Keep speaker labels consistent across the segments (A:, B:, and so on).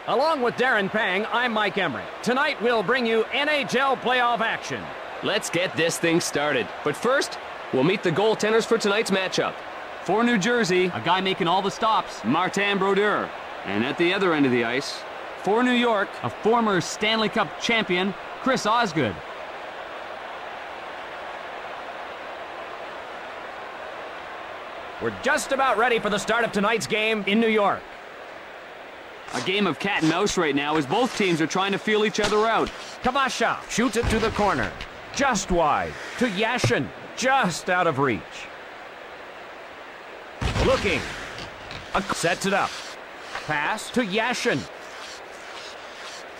A: Along with Darren Pang, I'm Mike Emery. Tonight we'll bring you NHL playoff action.
B: Let's get this thing started. But first, we'll meet the goaltenders for tonight's matchup. For New Jersey,
C: A guy making all the stops.
B: Martin Brodeur. And at the other end of the ice, for New York,
C: A former Stanley Cup champion, Chris Osgood.
A: We're just about ready for the start of tonight's game in New York.
B: a game of cat and mouse right now as both teams are trying to feel each other out.
A: Kavasha shoots it to the corner. Just wide. To Yashin. Just out of reach. Looking. Sets it up. Pass to Yashin.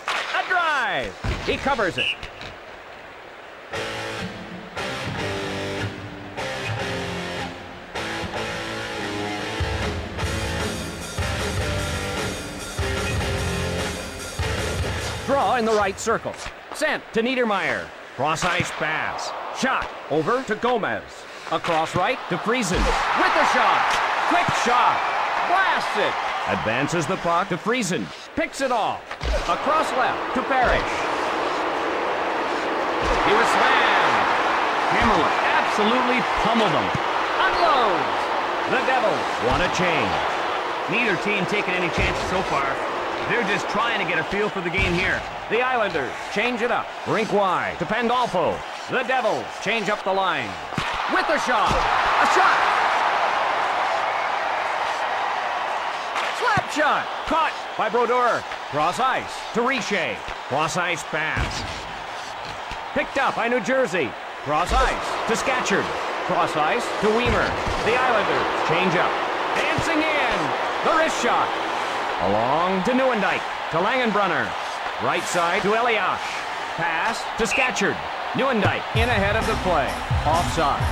A: A drive. He covers it. Draw in the right circle. Sent to Niedermeyer. Cross-ice pass. Shot over to Gomez. Across right to Friesen. With the shot. Quick shot. Blasts it. Advances the puck to Friesen. Picks it off. Across left to Parrish. He was slammed.
C: Hammerle absolutely pummeled him.
A: Unloads. The Devils want a change.
C: Neither team taking any chances so far. They're just trying to get a feel for the game here.
A: The Islanders change it up. Rink wide to Pandolfo. The Devils change up the line. With a shot. A shot. Slap shot. Caught by Brodeur. Cross ice to Richer. Cross ice pass. Picked up by New Jersey. Cross ice to Scatchard. Cross ice to Weimer. The Islanders change up. Dancing in. The wrist shot. Along to Nieuwendyk, to Langenbrunner. Right side to Elias. Pass to Scatchard. Nieuwendyk in ahead of the play. Offside.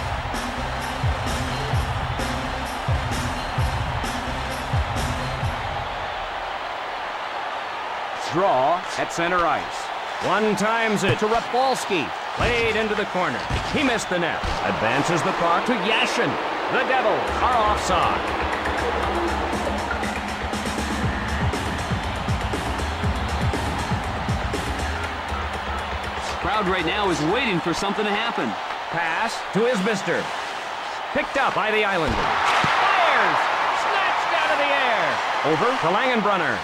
A: Draw at center ice. One times it to Rafalski. Played into the corner. He missed the net. Advances the puck to Yashin. The Devils are offside.
B: Crowd right now is waiting for something to happen.
A: Pass to Isbister. Picked up by the Islanders. Fires! Snatched out of the air. Over to Langenbrunner.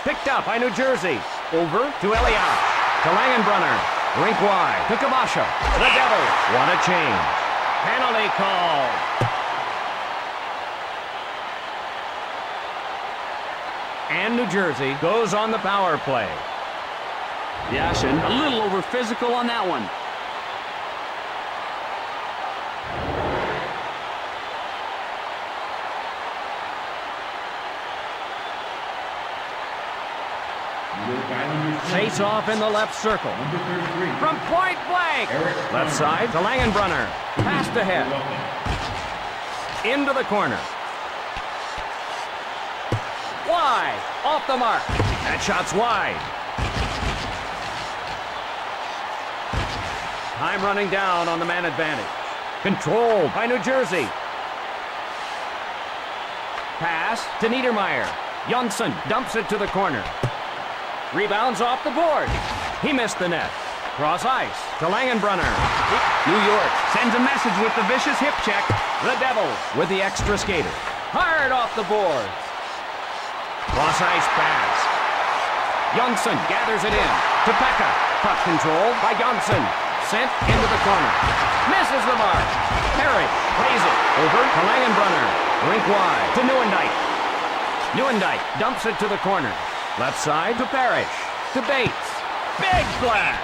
A: Picked up by New Jersey. Over to Elias. To Langenbrunner. Rink wide to Kavasha. The Devils want a change. Penalty call. And New Jersey goes on the power play.
B: Yashin, a little over physical on that one.
A: Face off in the left circle. From point blank. Left side to Langenbrunner. Passed ahead. Into the corner. Wide. Off the mark. That shot's wide. Time running down on the man advantage. Controlled by New Jersey. Pass to Niedermeyer. Jonsson dumps it to the corner. Rebounds off the board. He missed the net. Cross ice to Langenbrunner.
C: New York sends a message with the vicious hip check.
A: The Devils with the extra skater. Hard off the boards. Cross ice pass. Jonsson gathers it in to Pekka. Puck controlled by Jonsson. Sent into the corner. Misses the mark. Perry plays it over to Langenbrunner. Rink wide to Nieuwendyk. Nieuwendyk dumps it to the corner. Left side to Parrish. To Bates. Big blast.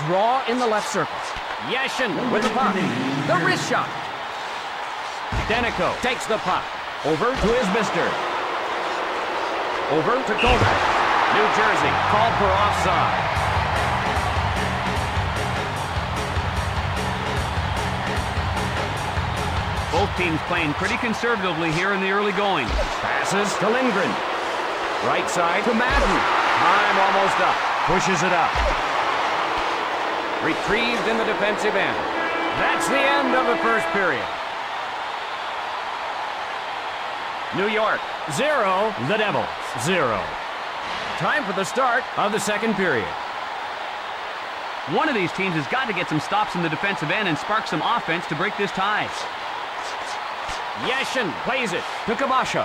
A: Draw in the left circle. Yashin with the puck. The wrist shot. Denico takes the puck. Over to Isbister. Over to Gomez. New Jersey called for offside.
C: Both teams playing pretty conservatively here in the early going.
A: Passes to Lindgren. Right side to Madden. Time almost up. Pushes it up. Retrieved in the defensive end. That's the end of the first period. New York, 0. The Devils, 0. Time for the start of the second period.
C: One of these teams has got to get some stops in the defensive end and spark some offense to break this tie.
A: Yashin plays it to Kabasha.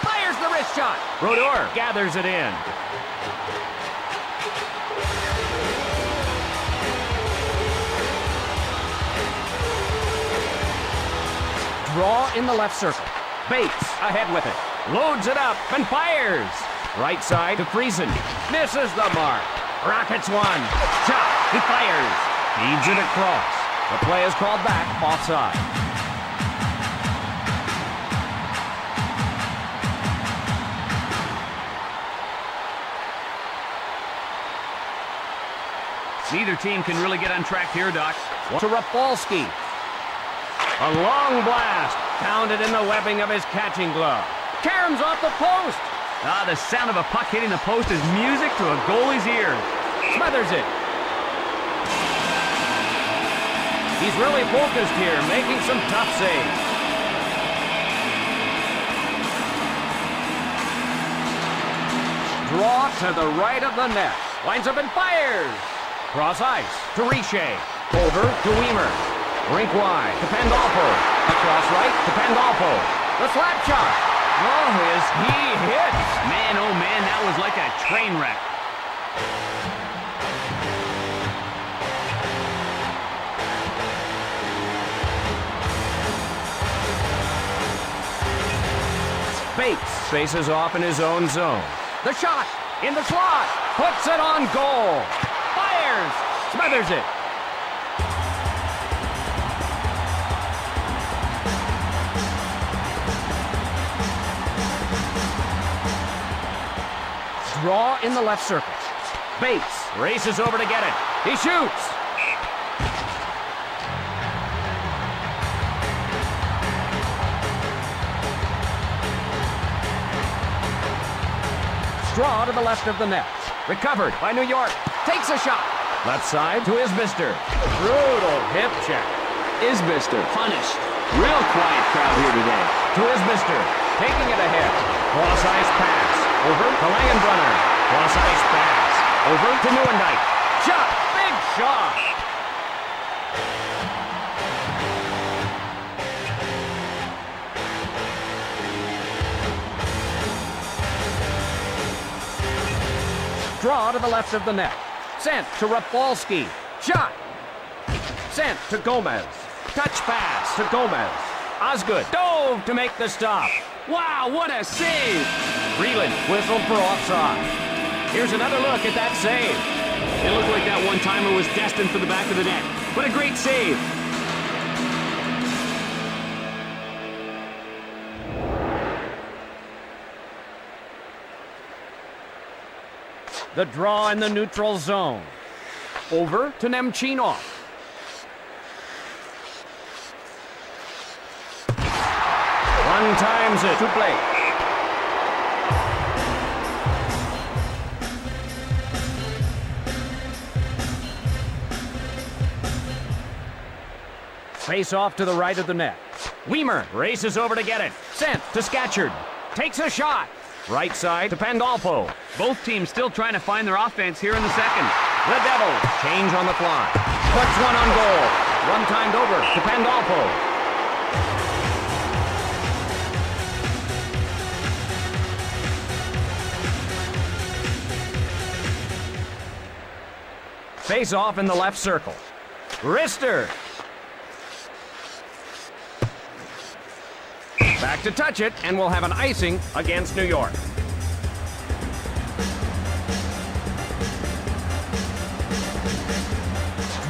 A: Fires the wrist shot. Brodeur gathers it in. Draw in the left circle. Bates ahead with it. Loads it up and fires. Right side to Friesen. Misses the mark. Rockets one. Shot. He fires. Feeds it across. The play is called back offside.
C: Neither team can really get on track here, Doc.
A: To Rafalski. A long blast. Pounded in the webbing of his catching glove. Caroms off the post.
C: Ah, the sound of a puck hitting the post is music to a goalie's ear.
A: Smothers it. He's really focused here, making some tough saves. Draw to the right of the net. Lines up and fires. Cross ice to Richer. Over to Weimer. Rink wide to Pandolfo. Across right to Pandolfo. The slap shot. Oh, he hits.
C: Man, oh man, that was like a train wreck.
A: Bates faces off in his own zone. The shot in the slot. Puts it on goal. Fires. Smothers it. Draw in the left circle. Bates races over to get it. He shoots. Draw to the left of the net. Recovered by New York. Takes a shot. Left side to Isbister. Brutal hip check.
B: Isbister punished. Real quiet crowd here today.
A: To Isbister. Taking it ahead. Cross ice pass. Over to Langenbrunner. Cross ice pass. Over to Neuendijk. Shot. Big shot. Draw to the left of the net. Sent to Rafalski. Shot. Sent to Gomez. Touch pass to Gomez. Osgood dove to make the stop.
B: Wow, what a save!
A: Freeland whistled for offside. Here's another look at that save.
B: It looked like that one-timer was destined for the back of the net. But a great save.
A: The draw in the neutral zone. Over to Nemchinov. One times it to play. Face off to the right of the net. Weimer races over to get it. Sent to Scatchard. Takes a shot. Right side to Pandolfo.
C: Both teams still trying to find their offense here in the second.
A: The Devils change on the fly. Puts one on goal. One timed over to Pandolfo. Face off in the left circle. Rister. Back to touch it, and we'll have an icing against New York.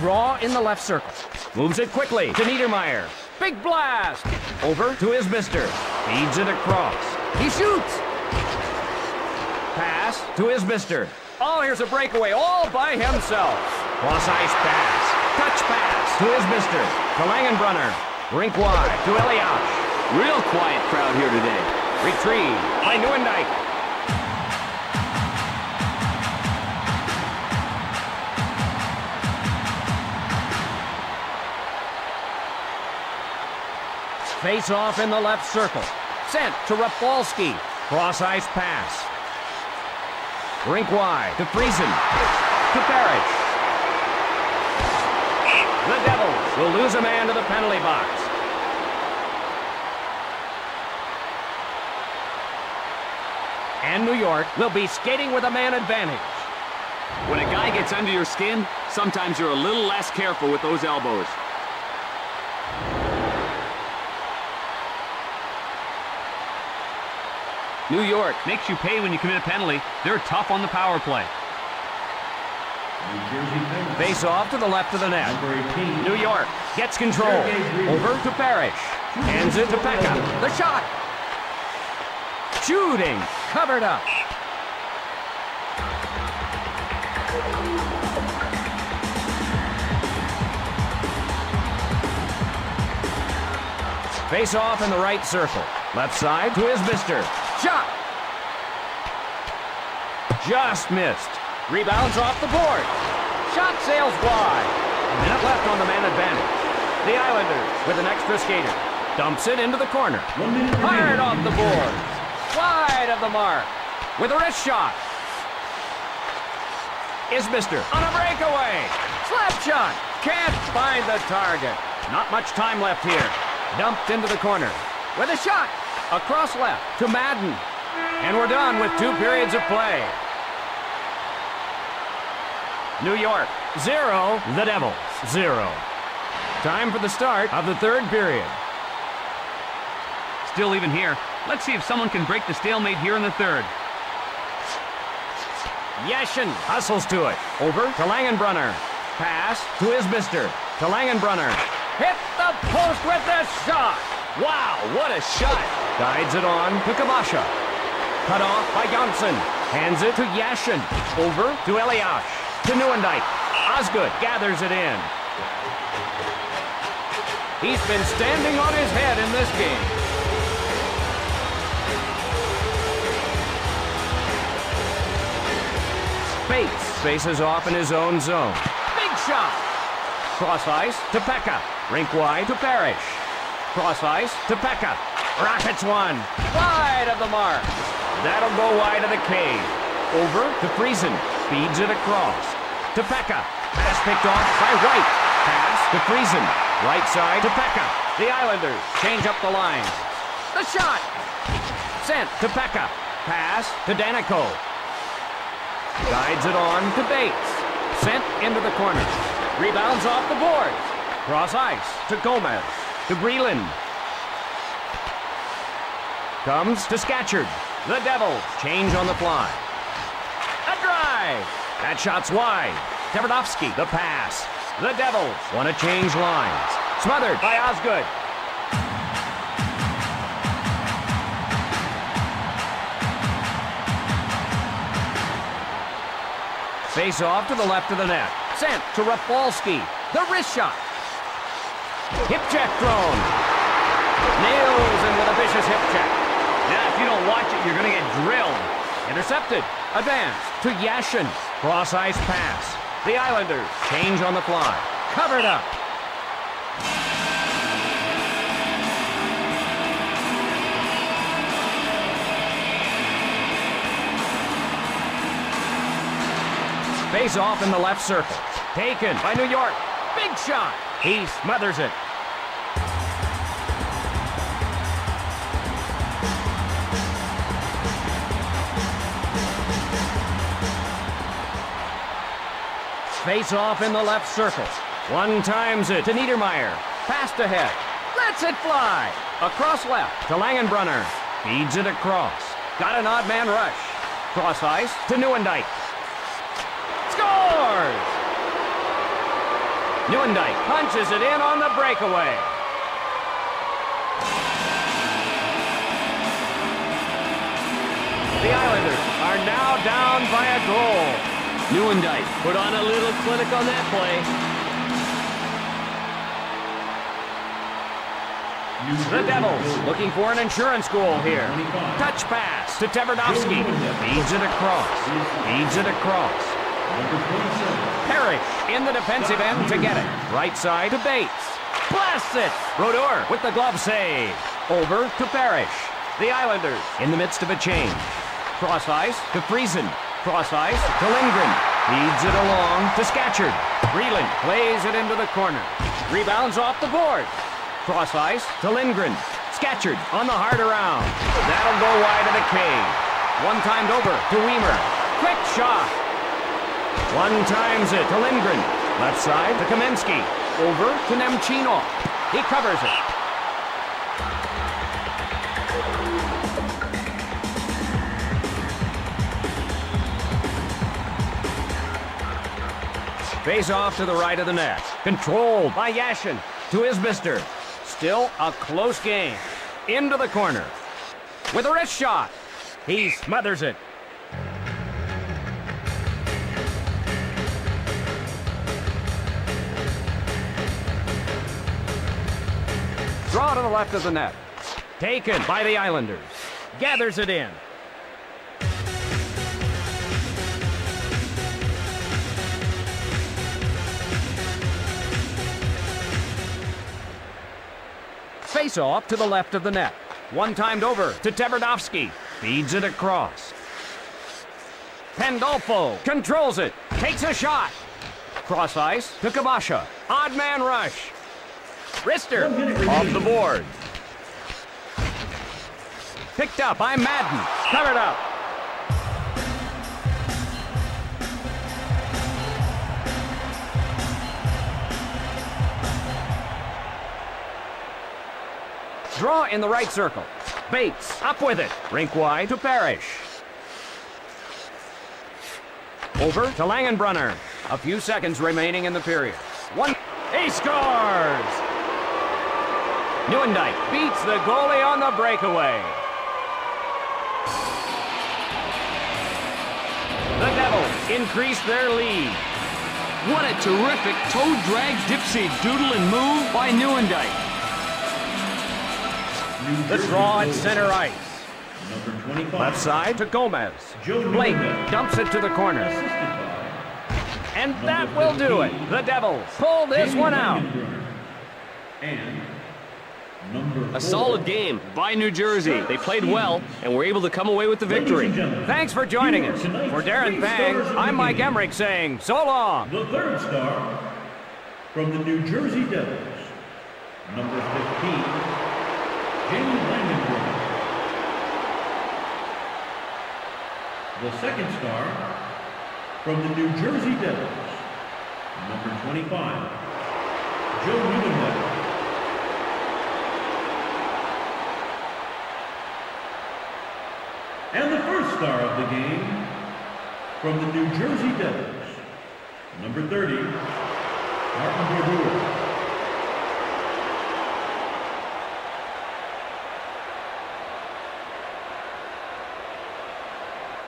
A: Draw in the left circle. Moves it quickly to Niedermeyer. Big blast. Over to Isbister. Feeds it across. He shoots. Pass to Isbister. Oh, here's a breakaway all by himself. Cross ice pass. Touch pass to Isbister. To Langenbrunner. Rink wide to Elias.
B: Real quiet crowd here today.
A: Retrieved by Neuendijk. Face off in the left circle. Sent to Rafalski. Cross ice pass. Rink wide to Friesen. To Parrish. The Devils will lose a man to the penalty box. And New York will be skating with a man advantage.
B: When a guy gets under your skin, sometimes you're a little less careful with those elbows.
C: New York makes you pay when you commit a penalty. They're tough on the power play.
A: Face off to the left of the net. New York gets control. Over to Parrish. Hands it to Pekka. The shot. Shooting. Covered up. Face off in the right circle. Left side to Isbister. Shot. Just missed. Rebounds off the board. Shot sails wide. A minute left on the man advantage. The Islanders with an extra skater. Dumps it into the corner. Fired off the board. Wide of the mark. With a wrist shot. Isbister on a breakaway. Slap shot. Can't find the target. Not much time left here. Dumped into the corner. With a shot. Across left to Madden. And we're done with 2 periods of play. New York, 0. The Devils, 0. Time for the start of the 3rd period.
C: Still even here. Let's see if someone can break the stalemate here in the 3rd.
A: Yashin hustles to it. Over to Langenbrunner. Pass to Isbister. To Langenbrunner. Hit the post with the shot.
B: Wow, what a shot!
A: Guides it on to Kamasha. Cut off by Johnson. Hands it to Yashin. Over to Eliash. To Nieuwendyk. Osgood gathers it in. He's been standing on his head in this game. Bates faces off in his own zone. Big shot. Cross ice to Pekka. Rink wide to Parrish. Cross ice to Pekka. Rockets one. Wide of the mark. That'll go wide of the cage. Over to Friesen. Feeds it across. To Pekka. Pass picked off by White. Pass to Friesen. Right side to Pekka. The Islanders change up the line. The shot. Sent to Pekka. Pass to Danico. Guides it on to Bates. Sent into the corner. Rebounds off the boards. Cross ice to Gomez. To Breland. Comes to Scatchard. The Devils change on the fly. A drive. That shot's wide. Tverdovsky, the pass. The Devils want to change lines. Smothered by Osgood. Face off to the left of the net. Sent to Rafalski. The wrist shot. Hip check thrown. Nails in with a vicious hip check.
C: Yeah, if you don't watch it, you're going to get drilled.
A: Intercepted. Advance to Yashin. Cross ice pass. The Islanders change on the fly. Covered up. Face off in the left circle. Taken by New York. Big shot. He smothers it. Face off in the left circle. One times it to Niedermeyer. Passed ahead. Lets it fly. Across left to Langenbrunner. Feeds it across. Got an odd man rush. Cross ice to Nieuwendyk. Scores! Nieuwendyk punches it in on the breakaway. The Islanders are now down by a goal.
B: Nieuwendyk put on a little clinic on that play.
A: The Devils looking for an insurance goal here. Touch pass to Tverdovsky. Feeds it across. Feeds it across. Parrish in the defensive end to get it. Right side to Bates. Blasts it! Brodeur with the glove save. Over to Parrish. The Islanders in the midst of a change. Cross ice to Friesen. Cross ice to Lindgren. Feeds it along to Scatchard. Breland plays it into the corner. Rebounds off the board. Cross ice to Lindgren. Scatchard on the hard around. That'll go wide of the cage. One-timed over to Weimer. Quick shot. One-times it to Lindgren. Left side to Kamensky. Over to Nemchinov. He covers it. Face off to the right of the net. Controlled by Yashin to Isbister. Still a close game. Into the corner. With a wrist shot. He smothers it. Draw to the left of the net. Taken by the Islanders. Gathers it in. Face off to the left of the net. One-timed over to Tverdovsky. Feeds it across. Pandolfo controls it. Takes a shot. Cross ice to Kabasha. Odd man rush. Rister off the board. Picked up by Madden. Covered up. Draw in the right circle. Bates up with it. Rink wide to Parrish. Over to Langenbrunner. A few seconds remaining in the period. He scores! Nieuwendyk beats the goalie on the breakaway. The Devils increase their lead.
B: What a terrific toe drag dipsy doodle and move by Nieuwendyk.
A: The draw at center ice.
D: Number 25.
A: Left side to Gomez. Blake dumps it to the corner. And that will do it. The Devils pull this one out.
D: And number 4.
B: A solid game by New Jersey. They played well and were able to come away with the victory.
A: Thanks for joining us. For Darren Pang, I'm Mike Emmerich saying so long.
D: The third star from the New Jersey Devils, number 15, Jamie Langenbrunner. The second star from the New Jersey Devils, number 25, Joe Nieuwendyk. And the first star of the game from the New Jersey Devils, number 30, Martin Brodeur.